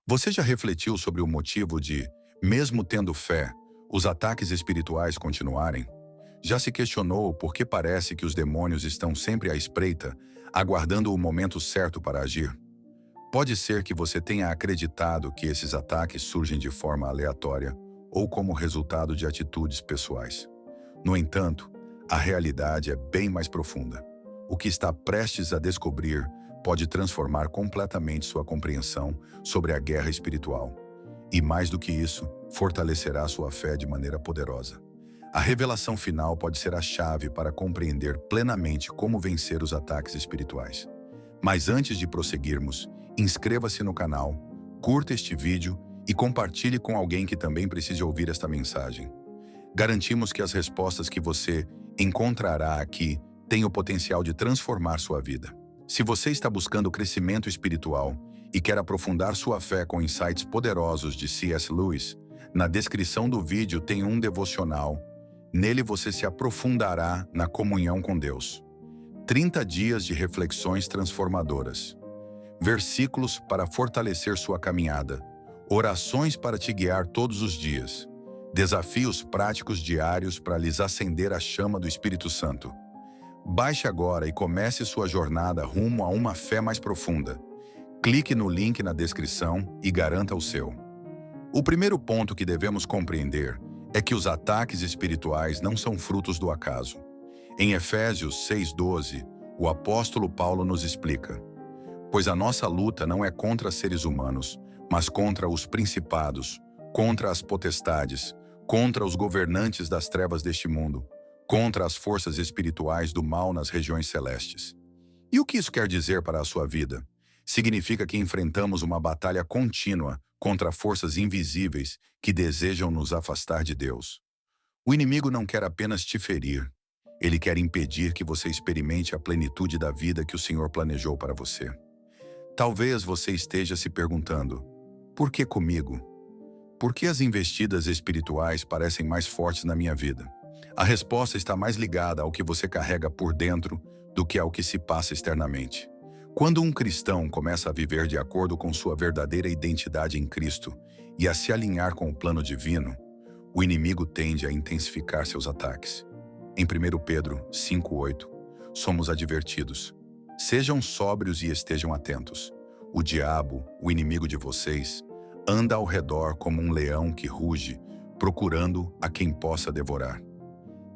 Você já refletiu sobre o motivo de, mesmo tendo fé, os ataques espirituais continuarem? Já se questionou por que parece que os demônios estão sempre à espreita, aguardando o momento certo para agir? Pode ser que você tenha acreditado que esses ataques surgem de forma aleatória ou como resultado de atitudes pessoais. No entanto, a realidade é bem mais profunda. O que está prestes a descobrir pode transformar completamente sua compreensão sobre a guerra espiritual. E mais do que isso, fortalecerá sua fé de maneira poderosa. A revelação final pode ser a chave para compreender plenamente como vencer os ataques espirituais. Mas antes de prosseguirmos, inscreva-se no canal, curta este vídeo e compartilhe com alguém que também precise ouvir esta mensagem. Garantimos que as respostas que você encontrará aqui têm o potencial de transformar sua vida. Se você está buscando crescimento espiritual e quer aprofundar sua fé com insights poderosos de C.S. Lewis, na descrição do vídeo tem um devocional. Nele você se aprofundará na comunhão com Deus. 30 dias de reflexões transformadoras. Versículos para fortalecer sua caminhada. Orações para te guiar todos os dias. Desafios práticos diários para lhes acender a chama do Espírito Santo. Baixe agora e comece sua jornada rumo a uma fé mais profunda. Clique no link na descrição e garanta o seu. O primeiro ponto que devemos compreender é que os ataques espirituais não são frutos do acaso. Em Efésios 6:12, o apóstolo Paulo nos explica: pois a nossa luta não é contra seres humanos, mas contra os principados, contra as potestades, contra os governantes das trevas deste mundo, contra as forças espirituais do mal nas regiões celestes. E o que isso quer dizer para a sua vida? Significa que enfrentamos uma batalha contínua contra forças invisíveis que desejam nos afastar de Deus. O inimigo não quer apenas te ferir, ele quer impedir que você experimente a plenitude da vida que o Senhor planejou para você. Talvez você esteja se perguntando: por que comigo? Por que as investidas espirituais parecem mais fortes na minha vida? A resposta está mais ligada ao que você carrega por dentro do que ao que se passa externamente. Quando um cristão começa a viver de acordo com sua verdadeira identidade em Cristo e a se alinhar com o plano divino, o inimigo tende a intensificar seus ataques. Em 1 Pedro 5:8, somos advertidos: sejam sóbrios e estejam atentos. O diabo, o inimigo de vocês, anda ao redor como um leão que ruge, procurando a quem possa devorar.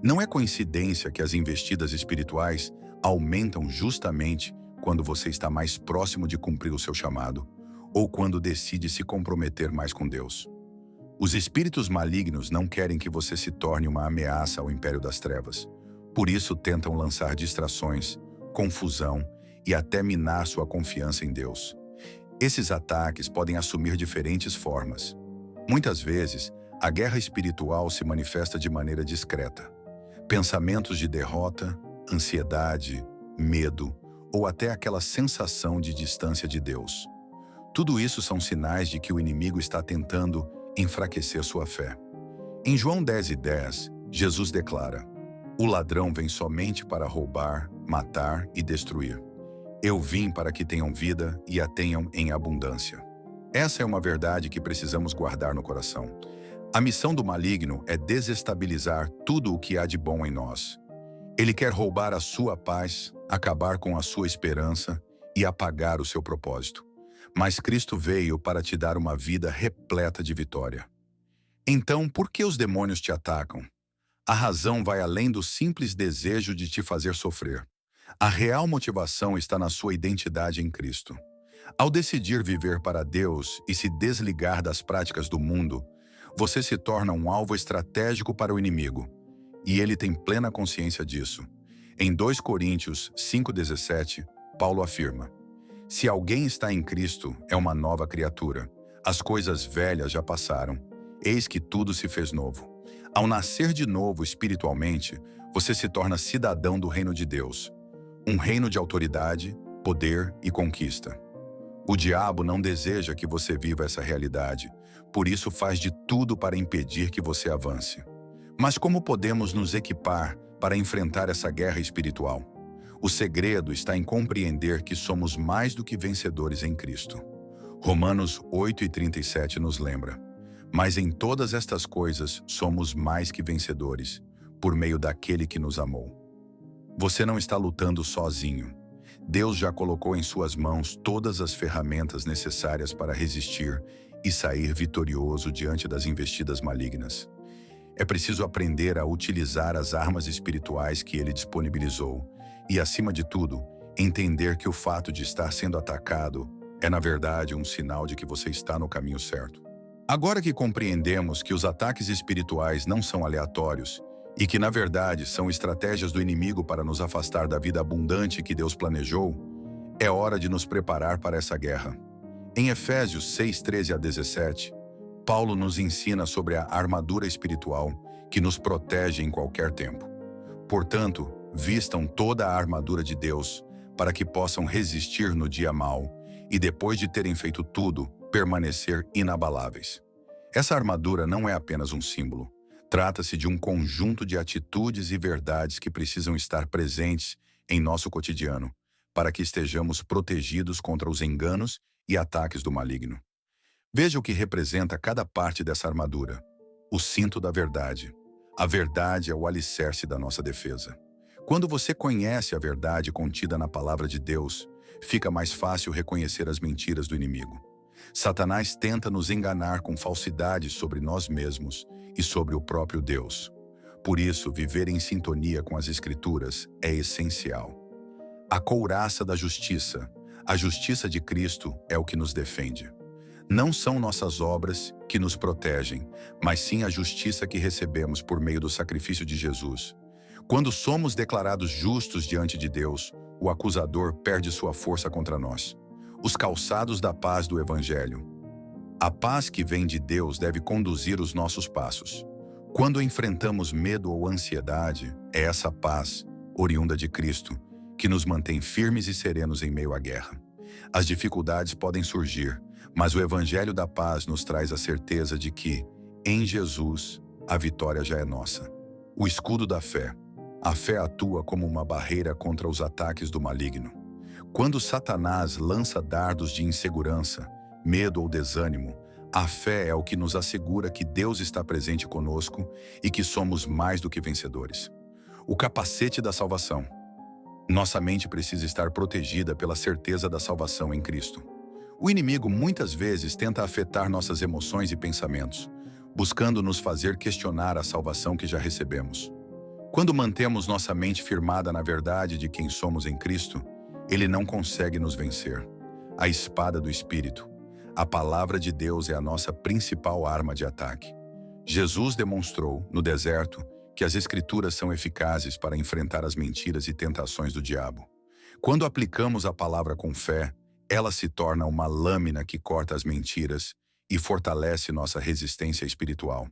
Não é coincidência que as investidas espirituais aumentam justamente quando você está mais próximo de cumprir o seu chamado, ou quando decide se comprometer mais com Deus. Os espíritos malignos não querem que você se torne uma ameaça ao império das trevas. Por isso tentam lançar distrações, confusão e até minar sua confiança em Deus. Esses ataques podem assumir diferentes formas. Muitas vezes, a guerra espiritual se manifesta de maneira discreta. Pensamentos de derrota, ansiedade, medo ou até aquela sensação de distância de Deus. Tudo isso são sinais de que o inimigo está tentando enfraquecer sua fé. Em João 10:10, Jesus declara: o ladrão vem somente para roubar, matar e destruir. Eu vim para que tenham vida e a tenham em abundância. Essa é uma verdade que precisamos guardar no coração. A missão do maligno é desestabilizar tudo o que há de bom em nós. Ele quer roubar a sua paz, acabar com a sua esperança e apagar o seu propósito. Mas Cristo veio para te dar uma vida repleta de vitória. Então, por que os demônios te atacam? A razão vai além do simples desejo de te fazer sofrer. A real motivação está na sua identidade em Cristo. Ao decidir viver para Deus e se desligar das práticas do mundo, você se torna um alvo estratégico para o inimigo. E ele tem plena consciência disso. Em 2 Coríntios 5:17, Paulo afirma: se alguém está em Cristo, é uma nova criatura. As coisas velhas já passaram. Eis que tudo se fez novo. Ao nascer de novo espiritualmente, você se torna cidadão do reino de Deus. Um reino de autoridade, poder e conquista. O diabo não deseja que você viva essa realidade, por isso faz de tudo para impedir que você avance. Mas como podemos nos equipar para enfrentar essa guerra espiritual? O segredo está em compreender que somos mais do que vencedores em Cristo. Romanos 8:37 nos lembra: mas em todas estas coisas somos mais que vencedores, por meio daquele que nos amou. Você não está lutando sozinho. Deus já colocou em suas mãos todas as ferramentas necessárias para resistir e sair vitorioso diante das investidas malignas. É preciso aprender a utilizar as armas espirituais que ele disponibilizou e, acima de tudo, entender que o fato de estar sendo atacado é, na verdade, um sinal de que você está no caminho certo. Agora que compreendemos que os ataques espirituais não são aleatórios e que, na verdade, são estratégias do inimigo para nos afastar da vida abundante que Deus planejou, é hora de nos preparar para essa guerra. Em Efésios 6:13-17, Paulo nos ensina sobre a armadura espiritual que nos protege em qualquer tempo. Portanto, vistam toda a armadura de Deus para que possam resistir no dia mau e, depois de terem feito tudo, permanecer inabaláveis. Essa armadura não é apenas um símbolo. Trata-se de um conjunto de atitudes e verdades que precisam estar presentes em nosso cotidiano, para que estejamos protegidos contra os enganos e ataques do maligno. Veja o que representa cada parte dessa armadura. O cinto da verdade. A verdade é o alicerce da nossa defesa. Quando você conhece a verdade contida na palavra de Deus, fica mais fácil reconhecer as mentiras do inimigo. Satanás tenta nos enganar com falsidades sobre nós mesmos e sobre o próprio Deus. Por isso, viver em sintonia com as Escrituras é essencial. A couraça da justiça. A justiça de Cristo é o que nos defende. Não são nossas obras que nos protegem, mas sim a justiça que recebemos por meio do sacrifício de Jesus. Quando somos declarados justos diante de Deus, o acusador perde sua força contra nós. Os calçados da paz do Evangelho. A paz que vem de Deus deve conduzir os nossos passos. Quando enfrentamos medo ou ansiedade, é essa paz, oriunda de Cristo, que nos mantém firmes e serenos em meio à guerra. As dificuldades podem surgir, mas o Evangelho da paz nos traz a certeza de que, em Jesus, a vitória já é nossa. O escudo da fé. A fé atua como uma barreira contra os ataques do maligno. Quando Satanás lança dardos de insegurança, medo ou desânimo, a fé é o que nos assegura que Deus está presente conosco e que somos mais do que vencedores. O capacete da salvação. Nossa mente precisa estar protegida pela certeza da salvação em Cristo. O inimigo muitas vezes tenta afetar nossas emoções e pensamentos, buscando nos fazer questionar a salvação que já recebemos. Quando mantemos nossa mente firmada na verdade de quem somos em Cristo, Ele não consegue nos vencer. A espada do Espírito. A palavra de Deus é a nossa principal arma de ataque. Jesus demonstrou, no deserto, que as Escrituras são eficazes para enfrentar as mentiras e tentações do diabo. Quando aplicamos a palavra com fé, ela se torna uma lâmina que corta as mentiras e fortalece nossa resistência espiritual.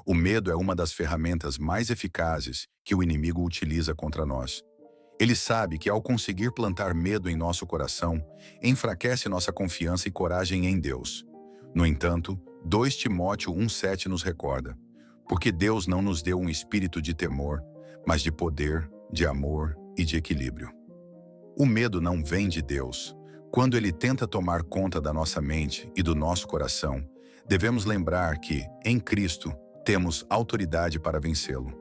O medo é uma das ferramentas mais eficazes que o inimigo utiliza contra nós. Ele sabe que, ao conseguir plantar medo em nosso coração, enfraquece nossa confiança e coragem em Deus. No entanto, 2 Timóteo 1:7 nos recorda: porque Deus não nos deu um espírito de temor, mas de poder, de amor e de equilíbrio. O medo não vem de Deus. Quando ele tenta tomar conta da nossa mente e do nosso coração, devemos lembrar que, em Cristo, temos autoridade para vencê-lo.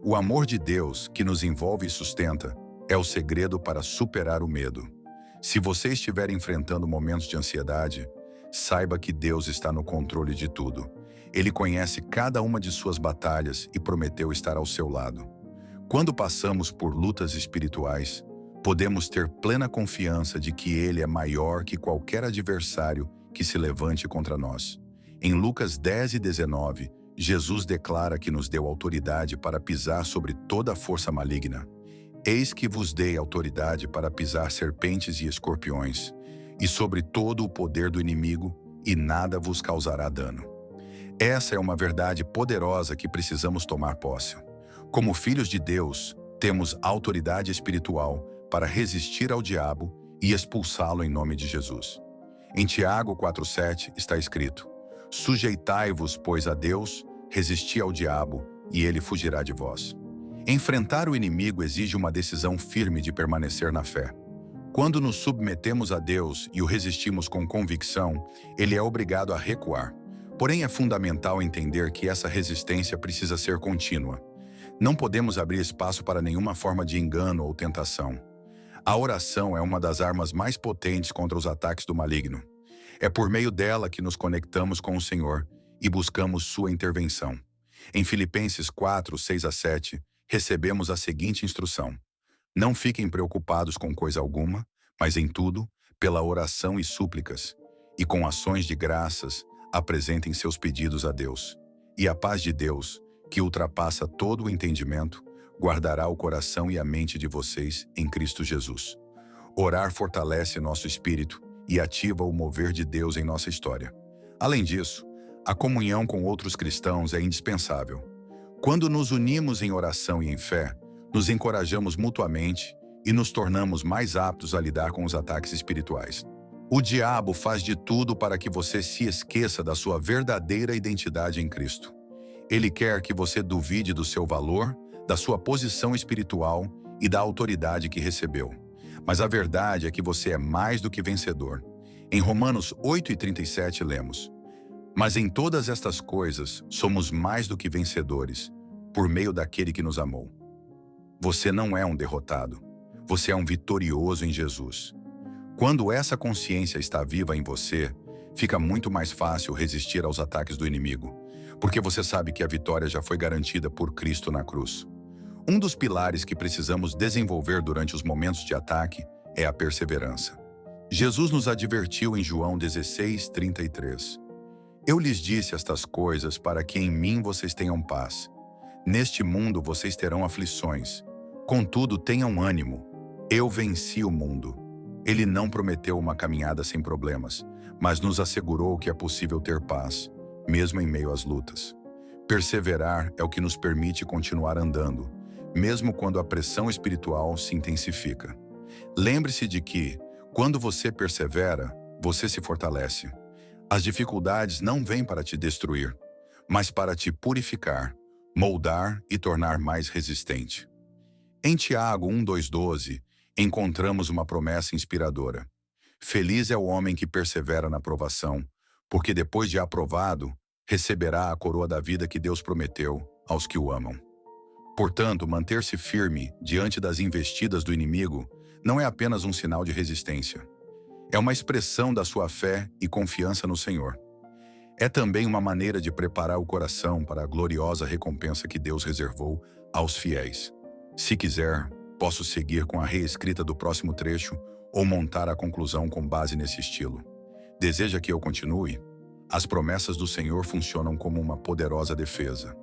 O amor de Deus, que nos envolve e sustenta, é o segredo para superar o medo. Se você estiver enfrentando momentos de ansiedade, saiba que Deus está no controle de tudo. Ele conhece cada uma de suas batalhas e prometeu estar ao seu lado. Quando passamos por lutas espirituais, podemos ter plena confiança de que Ele é maior que qualquer adversário que se levante contra nós. Em Lucas 10:19, Jesus declara que nos deu autoridade para pisar sobre toda a força maligna. Eis que vos dei autoridade para pisar serpentes e escorpiões, e sobre todo o poder do inimigo, e nada vos causará dano. Essa é uma verdade poderosa que precisamos tomar posse. Como filhos de Deus, temos autoridade espiritual para resistir ao diabo e expulsá-lo em nome de Jesus. Em Tiago 4:7 está escrito: sujeitai-vos, pois, a Deus, resisti ao diabo, e ele fugirá de vós. Enfrentar o inimigo exige uma decisão firme de permanecer na fé. Quando nos submetemos a Deus e o resistimos com convicção, ele é obrigado a recuar. Porém, é fundamental entender que essa resistência precisa ser contínua. Não podemos abrir espaço para nenhuma forma de engano ou tentação. A oração é uma das armas mais potentes contra os ataques do maligno. É por meio dela que nos conectamos com o Senhor e buscamos sua intervenção. Em Filipenses 4, 6-7, recebemos a seguinte instrução: não fiquem preocupados com coisa alguma, mas em tudo, pela oração e súplicas, e com ações de graças, apresentem seus pedidos a Deus. E a paz de Deus, que ultrapassa todo o entendimento, guardará o coração e a mente de vocês em Cristo Jesus. Orar fortalece nosso espírito e ativa o mover de Deus em nossa história. Além disso, a comunhão com outros cristãos é indispensável. Quando nos unimos em oração e em fé, nos encorajamos mutuamente e nos tornamos mais aptos a lidar com os ataques espirituais. O diabo faz de tudo para que você se esqueça da sua verdadeira identidade em Cristo. Ele quer que você duvide do seu valor, da sua posição espiritual e da autoridade que recebeu. Mas a verdade é que você é mais do que vencedor. Em Romanos 8:37 lemos: mas em todas estas coisas somos mais do que vencedores, por meio daquele que nos amou. Você não é um derrotado. Você é um vitorioso em Jesus. Quando essa consciência está viva em você, fica muito mais fácil resistir aos ataques do inimigo, porque você sabe que a vitória já foi garantida por Cristo na cruz. Um dos pilares que precisamos desenvolver durante os momentos de ataque é a perseverança. Jesus nos advertiu em João 16:33. Eu lhes disse estas coisas para que em mim vocês tenham paz. Neste mundo vocês terão aflições. Contudo, tenham ânimo. Eu venci o mundo. Ele não prometeu uma caminhada sem problemas, mas nos assegurou que é possível ter paz, mesmo em meio às lutas. Perseverar é o que nos permite continuar andando, mesmo quando a pressão espiritual se intensifica. Lembre-se de que, quando você persevera, você se fortalece. As dificuldades não vêm para te destruir, mas para te purificar, moldar e tornar mais resistente. Em Tiago 1:2-12, encontramos uma promessa inspiradora. Feliz é o homem que persevera na provação, porque depois de aprovado, receberá a coroa da vida que Deus prometeu aos que o amam. Portanto, manter-se firme diante das investidas do inimigo não é apenas um sinal de resistência. É uma expressão da sua fé e confiança no Senhor. É também uma maneira de preparar o coração para a gloriosa recompensa que Deus reservou aos fiéis. Se quiser, posso seguir com a reescrita do próximo trecho ou montar a conclusão com base nesse estilo. Deseja que eu continue? As promessas do Senhor funcionam como uma poderosa defesa.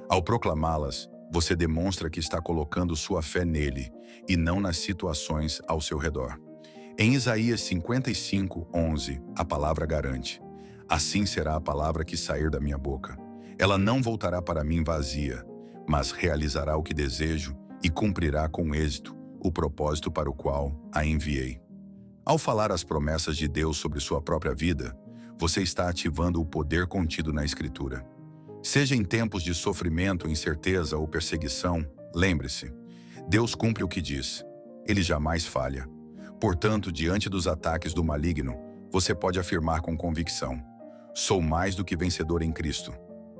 Ao proclamá-las, você demonstra que está colocando sua fé nele e não nas situações ao seu redor. Em Isaías 55:11, a palavra garante: assim será a palavra que sair da minha boca. Ela não voltará para mim vazia, mas realizará o que desejo e cumprirá com êxito o propósito para o qual a enviei. Ao falar as promessas de Deus sobre sua própria vida, você está ativando o poder contido na Escritura. Seja em tempos de sofrimento, incerteza ou perseguição, lembre-se, Deus cumpre o que diz. Ele jamais falha. Portanto, diante dos ataques do maligno, você pode afirmar com convicção: sou mais do que vencedor em Cristo.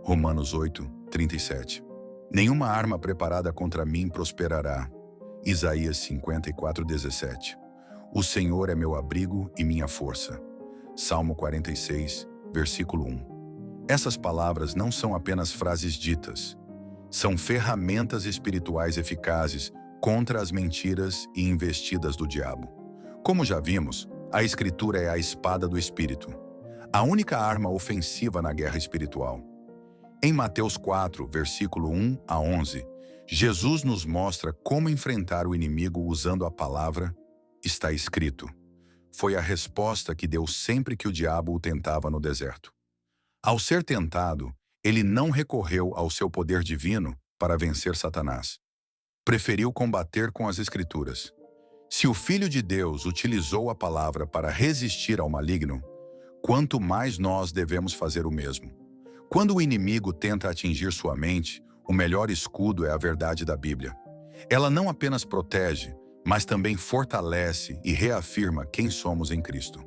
Romanos 8:37. Nenhuma arma preparada contra mim prosperará. Isaías 54:17. O Senhor é meu abrigo e minha força. Salmo 46, versículo 1. Essas palavras não são apenas frases ditas. São ferramentas espirituais eficazes contra as mentiras e investidas do diabo. Como já vimos, a Escritura é a espada do Espírito, a única arma ofensiva na guerra espiritual. Em Mateus 4, versículo 1-11, Jesus nos mostra como enfrentar o inimigo usando a palavra "está escrito". Foi a resposta que deu sempre que o diabo o tentava no deserto. Ao ser tentado, ele não recorreu ao seu poder divino para vencer Satanás. Preferiu combater com as Escrituras. Se o Filho de Deus utilizou a palavra para resistir ao maligno, quanto mais nós devemos fazer o mesmo. Quando o inimigo tenta atingir sua mente, o melhor escudo é a verdade da Bíblia. Ela não apenas protege, mas também fortalece e reafirma quem somos em Cristo.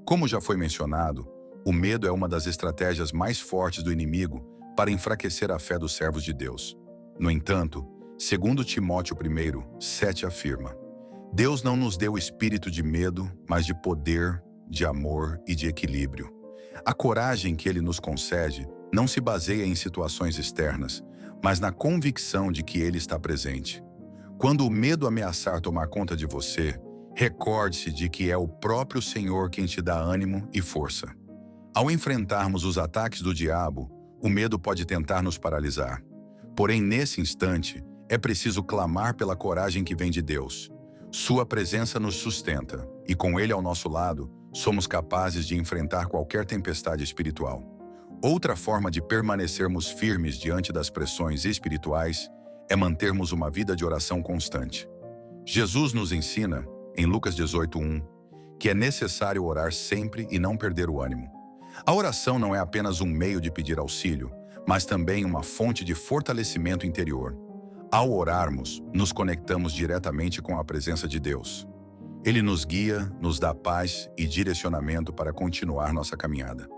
Como já foi mencionado, o medo é uma das estratégias mais fortes do inimigo para enfraquecer a fé dos servos de Deus. No entanto, segundo Timóteo 1:7 afirma: Deus não nos deu espírito de medo, mas de poder, de amor e de equilíbrio. A coragem que ele nos concede não se baseia em situações externas, mas na convicção de que ele está presente. Quando o medo ameaçar tomar conta de você, recorde-se de que é o próprio Senhor quem te dá ânimo e força. Ao enfrentarmos os ataques do diabo, o medo pode tentar nos paralisar. Porém, nesse instante, é preciso clamar pela coragem que vem de Deus. Sua presença nos sustenta, e com Ele ao nosso lado, somos capazes de enfrentar qualquer tempestade espiritual. Outra forma de permanecermos firmes diante das pressões espirituais é mantermos uma vida de oração constante. Jesus nos ensina, em Lucas 18:1, que é necessário orar sempre e não perder o ânimo. A oração não é apenas um meio de pedir auxílio, mas também uma fonte de fortalecimento interior. Ao orarmos, nos conectamos diretamente com a presença de Deus. Ele nos guia, nos dá paz e direcionamento para continuar nossa caminhada.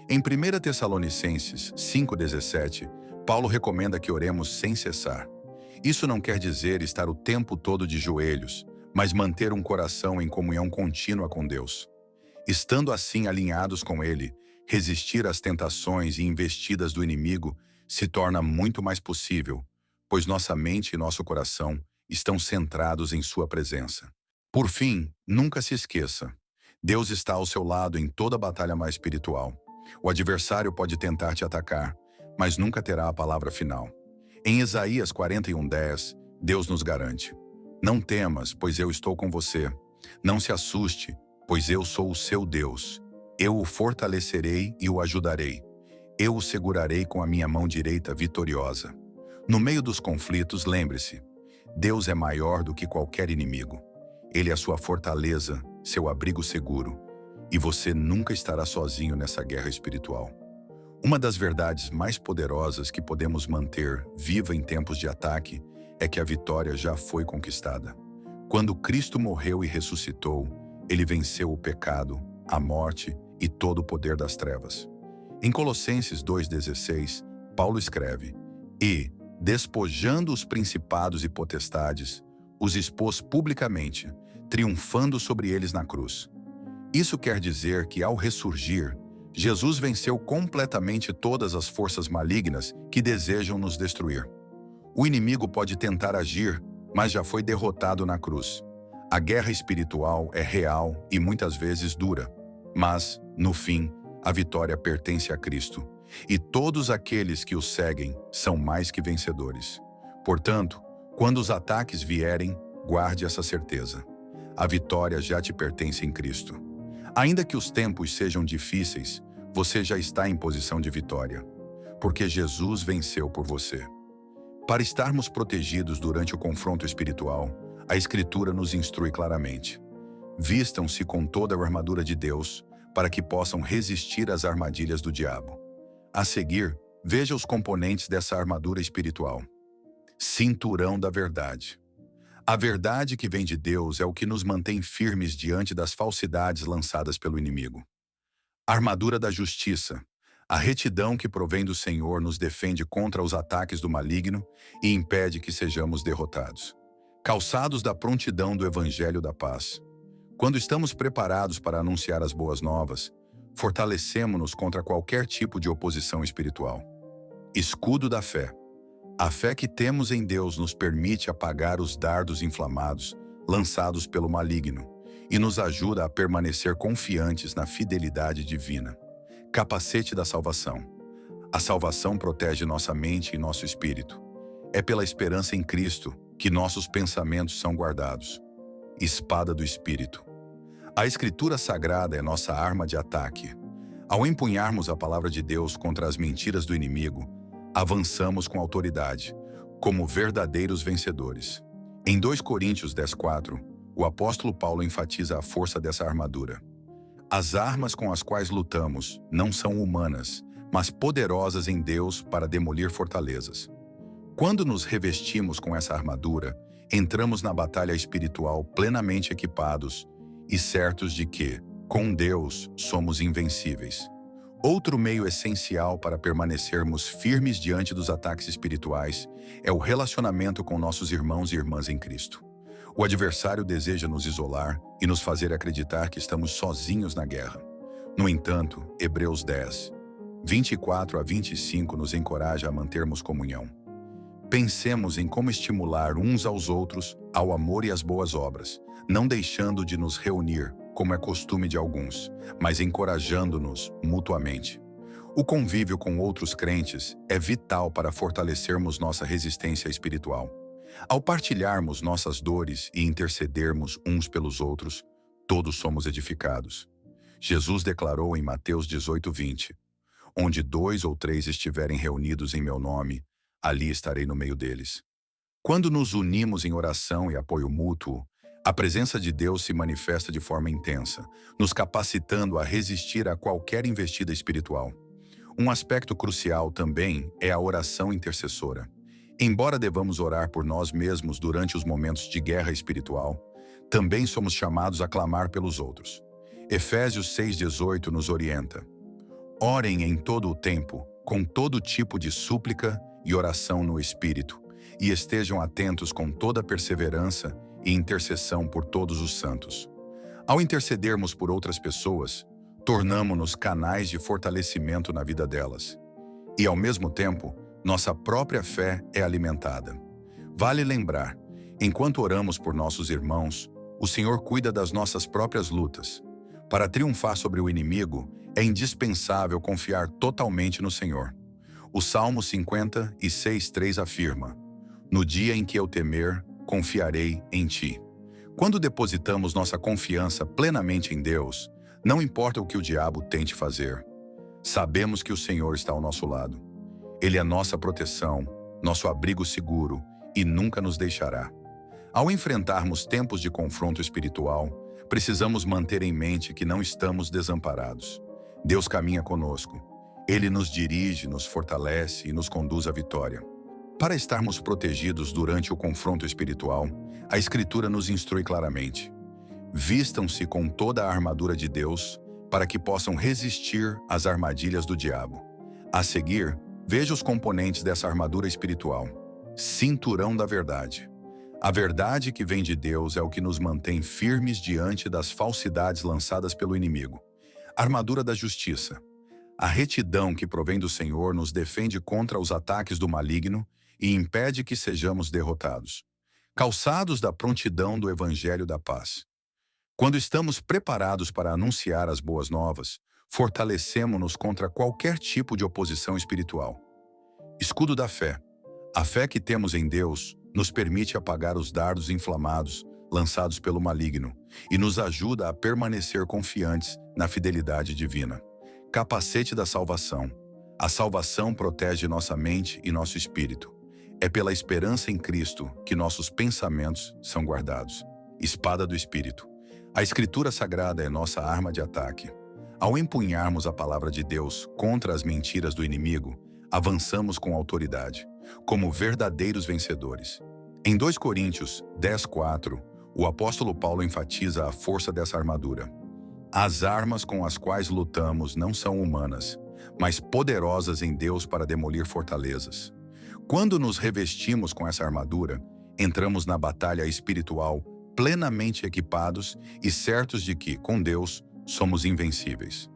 Em 1 Tessalonicenses 5:17, Paulo recomenda que oremos sem cessar. Isso não quer dizer estar o tempo todo de joelhos, mas manter um coração em comunhão contínua com Deus. Estando assim alinhados com Ele, resistir às tentações e investidas do inimigo se torna muito mais possível, pois nossa mente e nosso coração estão centrados em Sua presença. Por fim, nunca se esqueça: Deus está ao seu lado em toda batalha mais espiritual. O adversário pode tentar te atacar, mas nunca terá a palavra final. Em Isaías 41:10, Deus nos garante: Não temas, pois eu estou com você. Não se assuste, pois eu sou o seu Deus. Eu o fortalecerei e o ajudarei. Eu o segurarei com a minha mão direita vitoriosa. No meio dos conflitos, lembre-se: Deus é maior do que qualquer inimigo. Ele é a sua fortaleza, seu abrigo seguro, e você nunca estará sozinho nessa guerra espiritual. Uma das verdades mais poderosas que podemos manter viva em tempos de ataque é que a vitória já foi conquistada. Quando Cristo morreu e ressuscitou, ele venceu o pecado, a morte e todo o poder das trevas. Em Colossenses 2:16, Paulo escreve: E, despojando os principados e potestades, os expôs publicamente, triunfando sobre eles na cruz. Isso quer dizer que, ao ressurgir, Jesus venceu completamente todas as forças malignas que desejam nos destruir. O inimigo pode tentar agir, mas já foi derrotado na cruz. A guerra espiritual é real e muitas vezes dura, mas, no fim, a vitória pertence a Cristo, e todos aqueles que o seguem são mais que vencedores. Portanto, quando os ataques vierem, guarde essa certeza: a vitória já te pertence em Cristo. Ainda que os tempos sejam difíceis, você já está em posição de vitória, porque Jesus venceu por você. Para estarmos protegidos durante o confronto espiritual, a Escritura nos instrui claramente: vistam-se com toda a armadura de Deus, para que possam resistir às armadilhas do diabo. A seguir, veja os componentes dessa armadura espiritual. Cinturão da verdade. A verdade que vem de Deus é o que nos mantém firmes diante das falsidades lançadas pelo inimigo. Armadura da justiça. A retidão que provém do Senhor nos defende contra os ataques do maligno e impede que sejamos derrotados. Calçados da prontidão do Evangelho da Paz. Quando estamos preparados para anunciar as boas novas, fortalecemo-nos contra qualquer tipo de oposição espiritual. Escudo da fé. A fé que temos em Deus nos permite apagar os dardos inflamados lançados pelo maligno e nos ajuda a permanecer confiantes na fidelidade divina. Capacete da salvação. A salvação protege nossa mente e nosso espírito. É pela esperança em Cristo que nossos pensamentos são guardados. Espada do Espírito. A Escritura Sagrada é nossa arma de ataque. Ao empunharmos a palavra de Deus contra as mentiras do inimigo, avançamos com autoridade, como verdadeiros vencedores. Em 2 Coríntios 10:4, o apóstolo Paulo enfatiza a força dessa armadura. As armas com as quais lutamos não são humanas, mas poderosas em Deus para demolir fortalezas. Quando nos revestimos com essa armadura, entramos na batalha espiritual plenamente equipados e certos de que, com Deus, somos invencíveis. Outro meio essencial para permanecermos firmes diante dos ataques espirituais é o relacionamento com nossos irmãos e irmãs em Cristo. O adversário deseja nos isolar e nos fazer acreditar que estamos sozinhos na guerra. No entanto, Hebreus 10, 24 a 25 nos encoraja a mantermos comunhão. Pensemos em como estimular uns aos outros ao amor e às boas obras, não deixando de nos reunir, como é costume de alguns, mas encorajando-nos mutuamente. O convívio com outros crentes é vital para fortalecermos nossa resistência espiritual. Ao partilharmos nossas dores e intercedermos uns pelos outros, todos somos edificados. Jesus declarou em Mateus 18:20, onde 2 ou 3 estiverem reunidos em meu nome, ali estarei no meio deles. Quando nos unimos em oração e apoio mútuo, a presença de Deus se manifesta de forma intensa, nos capacitando a resistir a qualquer investida espiritual. Um aspecto crucial também é a oração intercessora. Embora devamos orar por nós mesmos durante os momentos de guerra espiritual, também somos chamados a clamar pelos outros. Efésios 6:18 nos orienta: orem em todo o tempo, com todo tipo de súplica e oração no Espírito, e estejam atentos com toda perseverança e intercessão por todos os santos. Ao intercedermos por outras pessoas, tornamo-nos canais de fortalecimento na vida delas. E, ao mesmo tempo, nossa própria fé é alimentada. Vale lembrar, enquanto oramos por nossos irmãos, o Senhor cuida das nossas próprias lutas. Para triunfar sobre o inimigo, é indispensável confiar totalmente no Senhor. O Salmo 56:3 afirma: no dia em que eu temer, confiarei em ti. Quando depositamos nossa confiança plenamente em Deus, não importa o que o diabo tente fazer, sabemos que o Senhor está ao nosso lado. Ele é nossa proteção, nosso abrigo seguro e nunca nos deixará. Ao enfrentarmos tempos de confronto espiritual, precisamos manter em mente que não estamos desamparados. Deus caminha conosco. Ele nos dirige, nos fortalece e nos conduz à vitória. Para estarmos protegidos durante o confronto espiritual, a Escritura nos instrui claramente: vistam-se com toda a armadura de Deus para que possam resistir às armadilhas do diabo. A seguir, veja os componentes dessa armadura espiritual. Cinturão da verdade. A verdade que vem de Deus é o que nos mantém firmes diante das falsidades lançadas pelo inimigo. Armadura da justiça. A retidão que provém do Senhor nos defende contra os ataques do maligno e impede que sejamos derrotados. Calçados da prontidão do Evangelho da Paz. Quando estamos preparados para anunciar as boas novas, fortalecemos-nos contra qualquer tipo de oposição espiritual. Escudo da fé. A fé que temos em Deus nos permite apagar os dardos inflamados lançados pelo maligno e nos ajuda a permanecer confiantes na fidelidade divina. Capacete da salvação. A salvação protege nossa mente e nosso espírito. É pela esperança em Cristo que nossos pensamentos são guardados. Espada do Espírito. A Escritura Sagrada é nossa arma de ataque. Ao empunharmos a palavra de Deus contra as mentiras do inimigo, avançamos com autoridade, como verdadeiros vencedores. Em 2 Coríntios 10:4, o apóstolo Paulo enfatiza a força dessa armadura. As armas com as quais lutamos não são humanas, mas poderosas em Deus para demolir fortalezas. Quando nos revestimos com essa armadura, entramos na batalha espiritual plenamente equipados e certos de que, com Deus, somos invencíveis.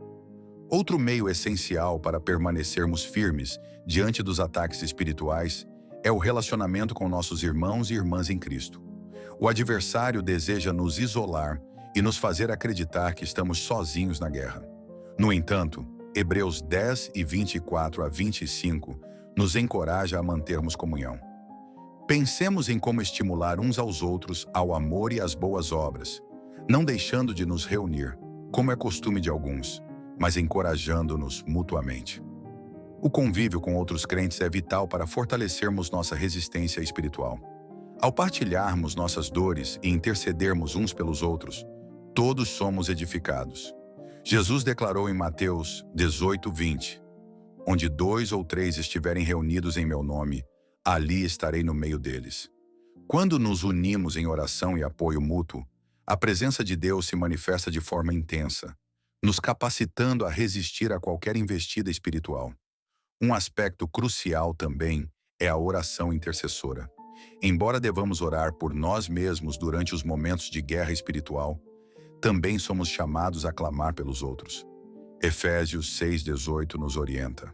Outro meio essencial para permanecermos firmes diante dos ataques espirituais é o relacionamento com nossos irmãos e irmãs em Cristo. O adversário deseja nos isolar e nos fazer acreditar que estamos sozinhos na guerra. No entanto, Hebreus 10:24 a 25 nos encoraja a mantermos comunhão. Pensemos em como estimular uns aos outros ao amor e às boas obras, não deixando de nos reunir, como é costume de alguns, mas encorajando-nos mutuamente. O convívio com outros crentes é vital para fortalecermos nossa resistência espiritual. Ao partilharmos nossas dores e intercedermos uns pelos outros, todos somos edificados. Jesus declarou em Mateus 18:20, onde 2 ou 3 estiverem reunidos em meu nome, ali estarei no meio deles. Quando nos unimos em oração e apoio mútuo, a presença de Deus se manifesta de forma intensa, nos capacitando a resistir a qualquer investida espiritual. Um aspecto crucial também é a oração intercessora. Embora devamos orar por nós mesmos durante os momentos de guerra espiritual, também somos chamados a clamar pelos outros. Efésios 6,18 nos orienta.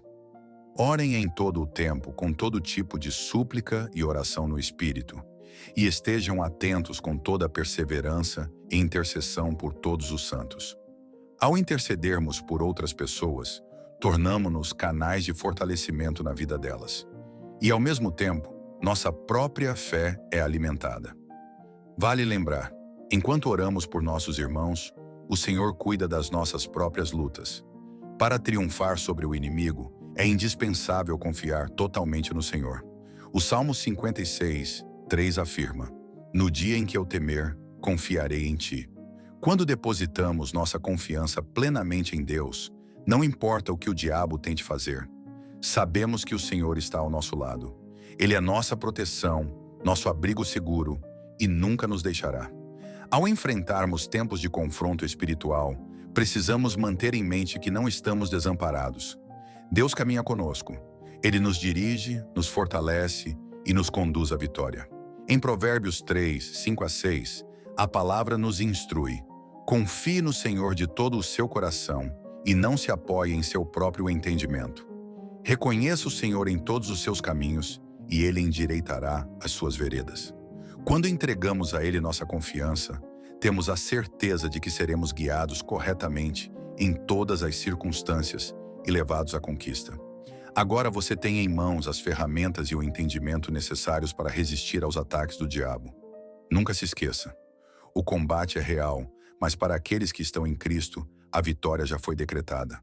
Orem em todo o tempo, com todo tipo de súplica e oração no Espírito, e estejam atentos com toda a perseverança e intercessão por todos os santos. Ao intercedermos por outras pessoas, tornamo-nos canais de fortalecimento na vida delas. E, ao mesmo tempo, nossa própria fé é alimentada. Vale lembrar, enquanto oramos por nossos irmãos, o Senhor cuida das nossas próprias lutas. Para triunfar sobre o inimigo, é indispensável confiar totalmente no Senhor. O Salmo 56:3 afirma: "No dia em que eu temer, confiarei em ti." Quando depositamos nossa confiança plenamente em Deus, não importa o que o diabo tente fazer, sabemos que o Senhor está ao nosso lado. Ele é nossa proteção, nosso abrigo seguro e nunca nos deixará. Ao enfrentarmos tempos de confronto espiritual, precisamos manter em mente que não estamos desamparados. Deus caminha conosco. Ele nos dirige, nos fortalece e nos conduz à vitória. Em Provérbios 3:5-6, a palavra nos instrui: confie no Senhor de todo o seu coração e não se apoie em seu próprio entendimento. Reconheça o Senhor em todos os seus caminhos e Ele endireitará as suas veredas. Quando entregamos a Ele nossa confiança, temos a certeza de que seremos guiados corretamente em todas as circunstâncias e levados à conquista. Agora você tem em mãos as ferramentas e o entendimento necessários para resistir aos ataques do diabo. Nunca se esqueça, o combate é real, mas para aqueles que estão em Cristo, a vitória já foi decretada.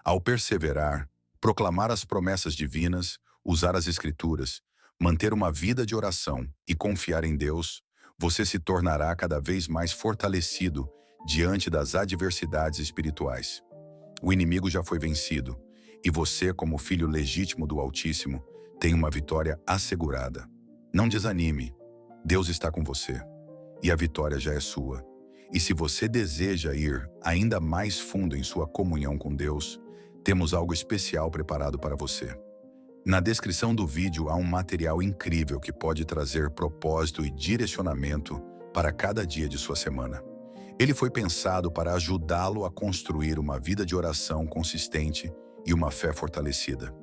Ao perseverar, proclamar as promessas divinas, usar as Escrituras, manter uma vida de oração e confiar em Deus, você se tornará cada vez mais fortalecido diante das adversidades espirituais. O inimigo já foi vencido, e você, como filho legítimo do Altíssimo, tem uma vitória assegurada. Não desanime, Deus está com você, e a vitória já é sua. E se você deseja ir ainda mais fundo em sua comunhão com Deus, temos algo especial preparado para você. Na descrição do vídeo há um material incrível que pode trazer propósito e direcionamento para cada dia de sua semana. Ele foi pensado para ajudá-lo a construir uma vida de oração consistente e uma fé fortalecida.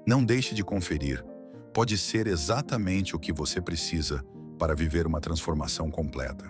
Não deixe de conferir. Pode ser exatamente o que você precisa para viver uma transformação completa.